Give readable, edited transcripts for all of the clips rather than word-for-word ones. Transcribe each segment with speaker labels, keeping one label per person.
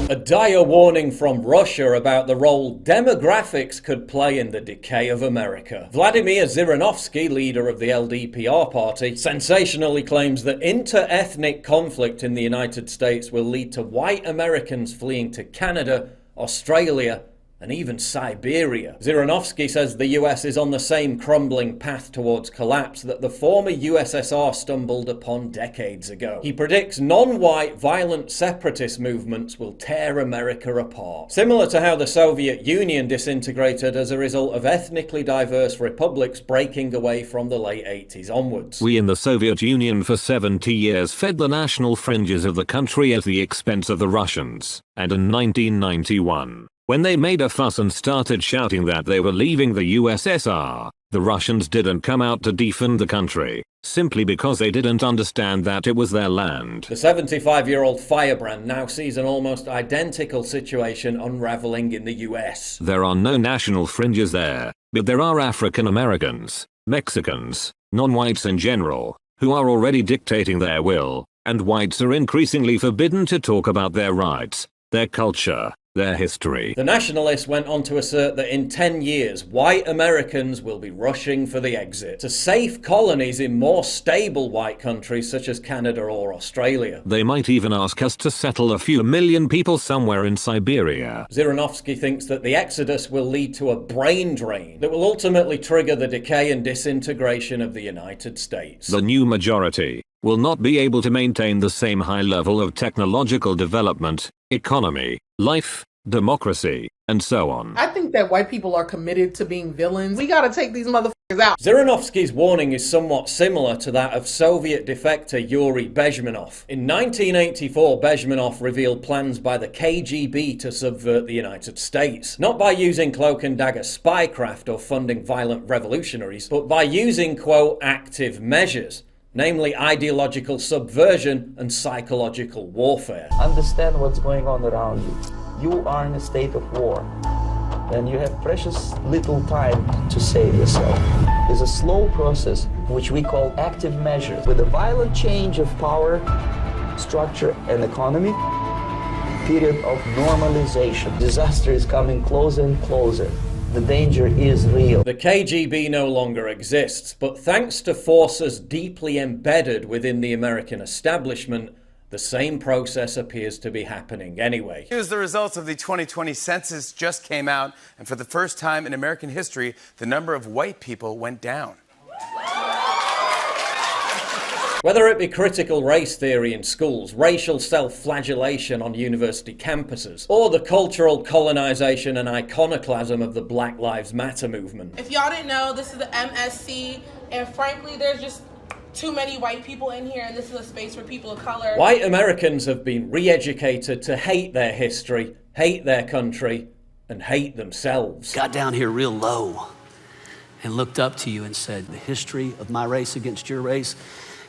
Speaker 1: A dire warning from Russia about the role demographics could play in the decay of America. Vladimir Zhirinovsky, leader of the LDPR party, sensationally claims that inter-ethnic conflict in the United States will lead to white Americans fleeing to Canada, Australia, and even Siberia. Zhirinovsky says the US is on the same crumbling path towards collapse that the former USSR stumbled upon decades ago. He predicts non-white violent separatist movements will tear America apart, similar to how the Soviet Union disintegrated as a result of ethnically diverse republics breaking away from the late 80s onwards.
Speaker 2: We in the Soviet Union for 70 years fed the national fringes of the country at the expense of the Russians, and in 1991, when they made a fuss and started shouting that they were leaving the USSR, the Russians didn't come out to defend the country, simply because they didn't understand that it was their land.
Speaker 1: The 75-year-old firebrand now sees an almost identical situation unraveling in the US.
Speaker 2: There are no national fringes there, but there are African Americans, Mexicans, non-whites in general, who are already dictating their will, and whites are increasingly forbidden to talk about their rights, their culture, their history.
Speaker 1: The nationalists went on to assert that in 10 years, white Americans will be rushing for the exit to safe colonies in more stable white countries such as Canada or Australia.
Speaker 2: They might even ask us to settle a few million people somewhere in Siberia.
Speaker 1: Zhirinovsky thinks that the exodus will lead to a brain drain that will ultimately trigger the decay and disintegration of the United States.
Speaker 2: The new majority will not be able to maintain the same high level of technological development, economy, life, democracy, and so on.
Speaker 3: I think that white people are committed to being villains. We gotta take these motherfuckers out.
Speaker 1: Zhirinovsky's warning is somewhat similar to that of Soviet defector Yuri Bezmenov. In 1984, Bezmenov revealed plans by the KGB to subvert the United States, not by using cloak and dagger spycraft or funding violent revolutionaries, but by using, quote, active measures, namely ideological subversion and psychological warfare.
Speaker 4: Understand what's going on around you. You are in a state of war, and you have precious little time to save yourself. It's a slow process, which we call active measures. With a violent change of power, structure, and economy, period of normalization. Disaster is coming closer and closer. The danger is real.
Speaker 1: The KGB no longer exists, but thanks to forces deeply embedded within the American establishment, the same process appears to be happening anyway.
Speaker 5: Here's the results of the 2020 census just came out, and for the first time in American history, the number of white people went down.
Speaker 1: Whether it be critical race theory in schools, racial self-flagellation on university campuses, or the cultural colonization and iconoclasm of the Black Lives Matter movement.
Speaker 6: If y'all didn't know, this is the MSC, and frankly, there's just too many white people in here, and this is a space for people of color.
Speaker 1: White Americans have been re-educated to hate their history, hate their country, and hate themselves.
Speaker 7: Got down here real low and looked up to you and said, the history of my race against your race,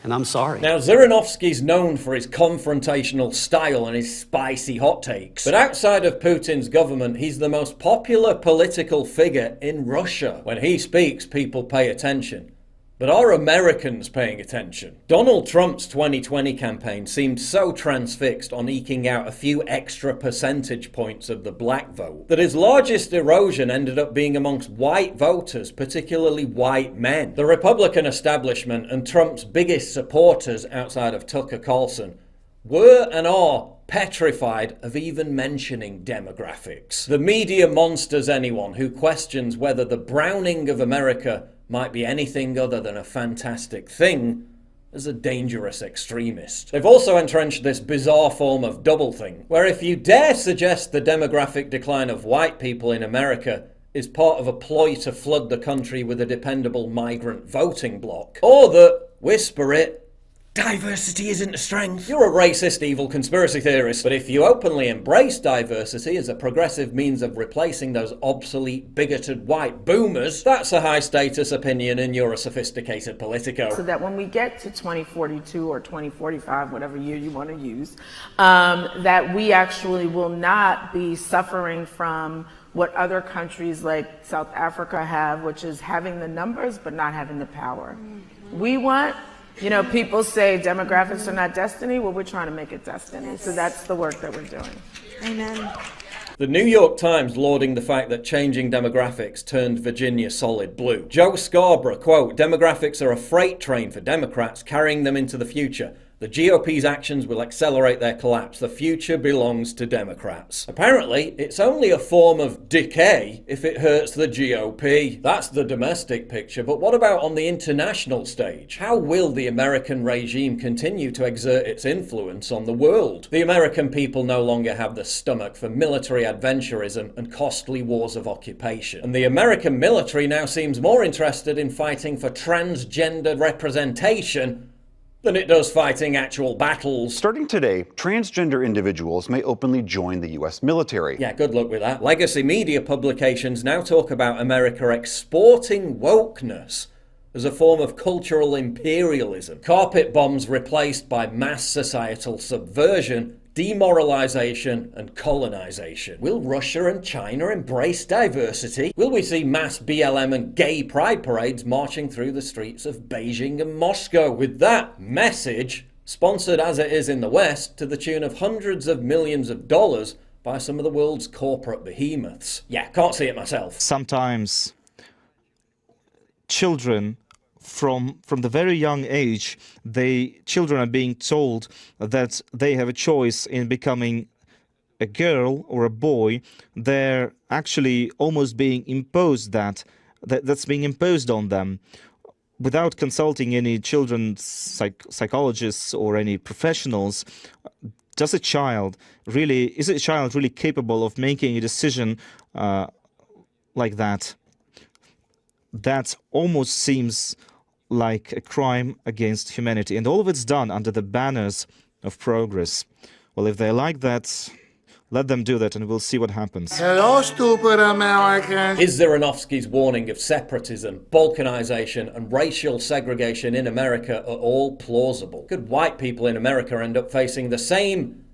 Speaker 7: and I'm sorry.
Speaker 1: Now, Zhirinovsky's known for his confrontational style and his spicy hot takes. But outside of Putin's government, he's the most popular political figure in Russia. When he speaks, people pay attention. But are Americans paying attention? Donald Trump's 2020 campaign seemed so transfixed on eking out a few extra percentage points of the black vote that his largest erosion ended up being amongst white voters, particularly white men. The Republican establishment and Trump's biggest supporters outside of Tucker Carlson were and are petrified of even mentioning demographics. The media monsters anyone who questions whether the browning of America might be anything other than a fantastic thing as a dangerous extremist. They've also entrenched this bizarre form of doublethink, where if you dare suggest the demographic decline of white people in America is part of a ploy to flood the country with a dependable migrant voting bloc, or that, whisper it, diversity isn't a strength, you're a racist, evil conspiracy theorist. But if you openly embrace diversity as a progressive means of replacing those obsolete, bigoted white boomers, that's a high-status opinion and you're a sophisticated politico.
Speaker 8: So that when we get to 2042 or 2045, whatever year you want to use, that we actually will not be suffering from what other countries like South Africa have, which is having the numbers but not having the power. We want, you know, people say demographics are not destiny. Well, we're trying to make it destiny. So that's the work that we're doing.
Speaker 9: Amen.
Speaker 1: The New York Times lauding the fact that changing demographics turned Virginia solid blue. Joe Scarborough, quote, "Demographics are a freight train for Democrats carrying them into the future. The GOP's actions will accelerate their collapse. The future belongs to Democrats." Apparently, it's only a form of decay if it hurts the GOP. That's the domestic picture, but what about on the international stage? How will the American regime continue to exert its influence on the world? The American people no longer have the stomach for military adventurism and costly wars of occupation. And the American military now seems more interested in fighting for transgender representation than it does fighting actual battles.
Speaker 10: Starting today, transgender individuals may openly join the US military.
Speaker 1: Yeah, good luck with that. Legacy media publications now talk about America exporting wokeness as a form of cultural imperialism. Carpet bombs replaced by mass societal subversion, demoralization and colonization. Will Russia and China embrace diversity? Will we see mass BLM and gay pride parades marching through the streets of Beijing and Moscow? With that message, sponsored as it is in the West, to the tune of hundreds of millions of dollars by some of the world's corporate behemoths. Yeah, can't see it myself.
Speaker 11: Sometimes children from the very young age, children are being told that they have a choice in becoming a girl or a boy. They're actually almost being imposed that's being imposed on them without consulting any children's psychologists or any professionals. Is a child really capable of making a decision like that? That almost seems like a crime against humanity. And all of it's done under the banners of progress. Well, if they like that, let them do that and we'll see what happens.
Speaker 12: Hello, stupid Americans.
Speaker 1: Is Zhirinovsky's warning of separatism, balkanization and racial segregation in America are all plausible? Could white people in America end up facing the same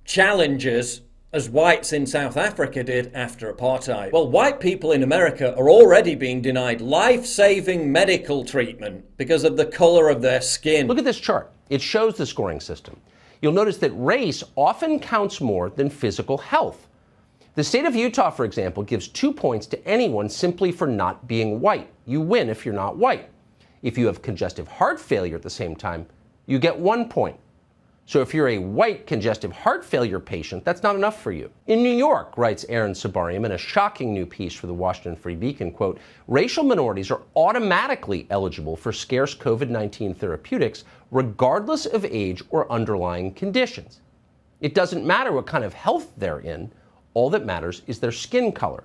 Speaker 1: challenges as whites in South Africa did after apartheid? Well, white people in America are already being denied life-saving medical treatment because of the color of their skin.
Speaker 13: Look at this chart. It shows the scoring system. You'll notice that race often counts more than physical health. The state of Utah, for example, gives 2 points to anyone simply for not being white. You win if you're not white. If you have congestive heart failure at the same time, you get 1 point. So if you're a white congestive heart failure patient, that's not enough for you. In New York, writes Aaron Sabarium in a shocking new piece for the Washington Free Beacon, quote, "Racial minorities are automatically eligible for scarce COVID-19 therapeutics regardless of age or underlying conditions. It doesn't matter what kind of health they're in. All that matters is their skin color.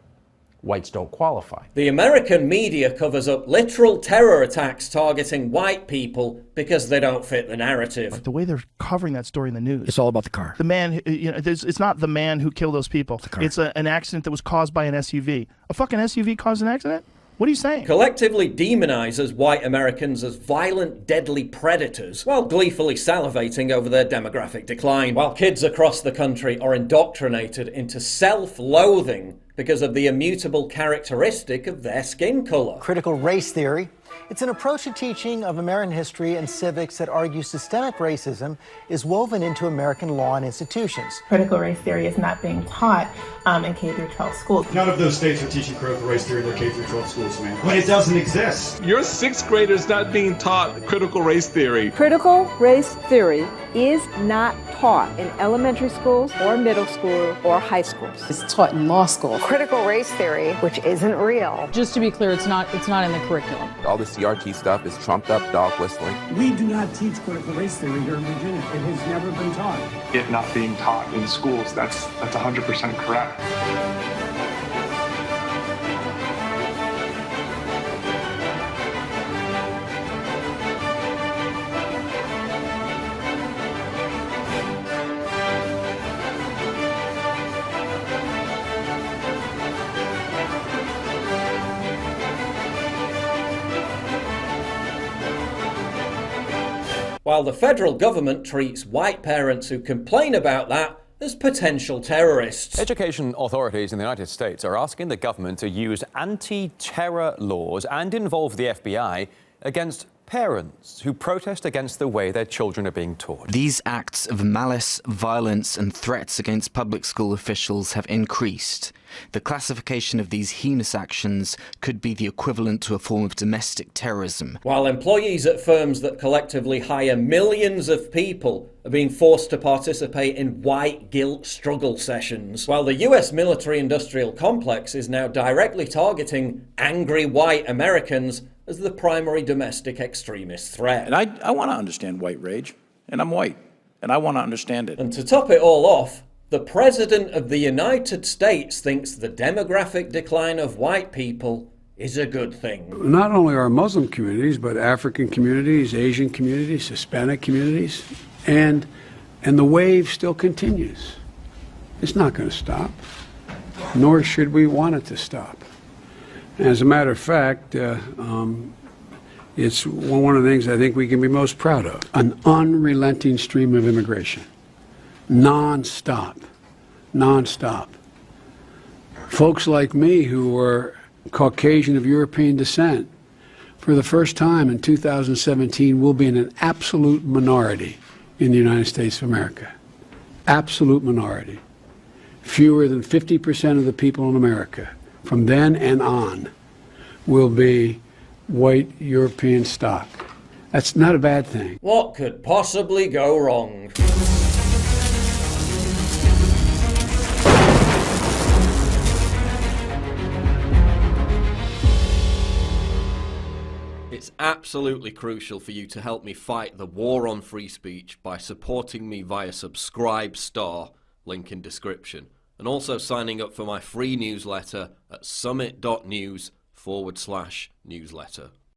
Speaker 13: Whites don't qualify."
Speaker 1: The American media covers up literal terror attacks targeting white people because they don't fit the narrative.
Speaker 14: The way they're covering that story in the news.
Speaker 15: It's all about the car.
Speaker 14: The man, it's not the man who killed those people. It's an accident that was caused by an SUV. A fucking SUV caused an accident? What are you saying?
Speaker 1: Collectively demonizes white Americans as violent, deadly predators, while gleefully salivating over their demographic decline, while kids across the country are indoctrinated into self-loathing because of the immutable characteristic of their skin color.
Speaker 16: Critical race theory. It's an approach to teaching of American history and civics that argues systemic racism is woven into American law and institutions.
Speaker 17: Critical race theory is not being taught in K-12 schools.
Speaker 18: None of those states are teaching critical race theory in their K-12 schools, man. But it doesn't exist.
Speaker 19: Your sixth grader's not being taught critical race theory.
Speaker 20: Critical race theory is not taught in elementary schools or middle school or high schools.
Speaker 21: It's taught in law school.
Speaker 22: Critical race theory, which isn't real.
Speaker 23: Just to be clear, it's not in the curriculum.
Speaker 24: All this CRT stuff is trumped up dog whistling.
Speaker 25: We do not teach critical race theory here in Virginia. It has never been taught.
Speaker 26: It not being taught in schools, that's 100% correct.
Speaker 1: While the federal government treats white parents who complain about that as potential terrorists.
Speaker 27: Education authorities in the United States are asking the government to use anti-terror laws and involve the FBI against parents who protest against the way their children are being taught.
Speaker 2: These acts of malice, violence, and threats against public school officials have increased. The classification of these heinous actions could be the equivalent to a form of domestic terrorism.
Speaker 1: While employees at firms that collectively hire millions of people are being forced to participate in white guilt struggle sessions, while the US military-industrial complex is now directly targeting angry white Americans as the primary domestic extremist threat.
Speaker 3: And I want to understand white rage, and I'm white, and I want to understand it.
Speaker 1: And to top it all off, the President of the United States thinks the demographic decline of white people is a good thing.
Speaker 4: Not only our Muslim communities, but African communities, Asian communities, Hispanic communities, and the wave still continues. It's not going to stop, nor should we want it to stop. As a matter of fact, it's one of the things I think we can be most proud of. An unrelenting stream of immigration. Non-stop. Non-stop. Folks like me who were Caucasian of European descent, for the first time in 2017, will be in an absolute minority in the United States of America. Absolute minority. Fewer than 50% of the people in America from then and on will be white European stock. That's not a bad thing.
Speaker 1: What could possibly go wrong? It's absolutely crucial for you to help me fight the war on free speech by supporting me via Subscribe*, link in description, and also signing up for my free newsletter at summit.news/newsletter.